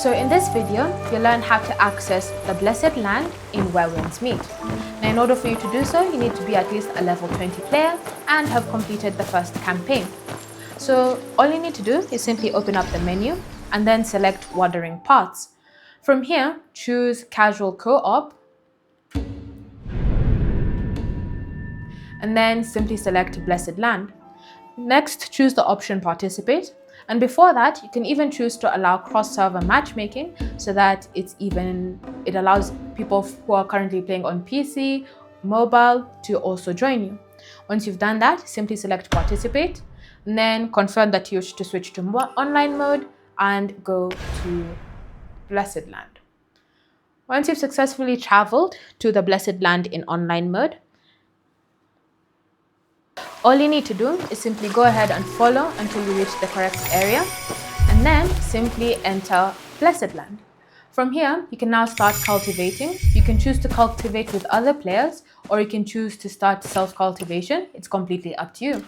So in this video, you'll learn how to access the Blessed Land in Where Winds Meet. Now in order for you to do so, you need to be at least a level 20 player and have completed the first campaign. So all you need to do is simply open up the menu and then select Wandering Paths. From here, choose Casual Co-op and then simply select Blessed Land. Next, choose the option Participate. And before that, you can even choose to allow cross-server matchmaking so that it allows people who are currently playing on PC, mobile to also join you. Once you've done that, simply select Participate, and then confirm that you wish to switch to online mode and go to Blessed Land. Once you've successfully traveled to the Blessed Land in online mode, all you need to do is simply go ahead and follow until you reach the correct area and then simply enter Blessed Land. From here, you can now start cultivating. You can choose to cultivate with other players or you can choose to start self-cultivation. It's completely up to you.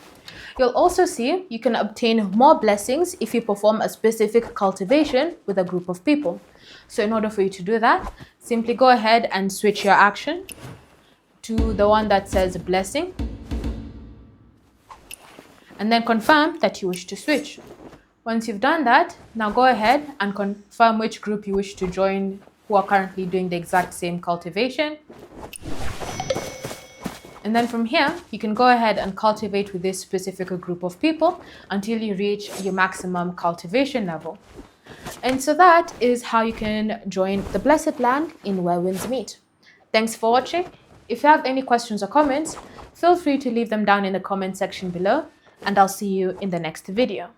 You'll also see you can obtain more blessings if you perform a specific cultivation with a group of people. So in order for you to do that, simply go ahead and switch your action to the one that says blessing, and then confirm that you wish to switch. Once you've done that, now go ahead and confirm which group you wish to join who are currently doing the exact same cultivation. And then from here, you can go ahead and cultivate with this specific group of people until you reach your maximum cultivation level. And so that is how you can join the Blessed Land in Where Winds Meet. Thanks for watching. If you have any questions or comments, feel free to leave them down in the comment section below, and I'll see you in the next video.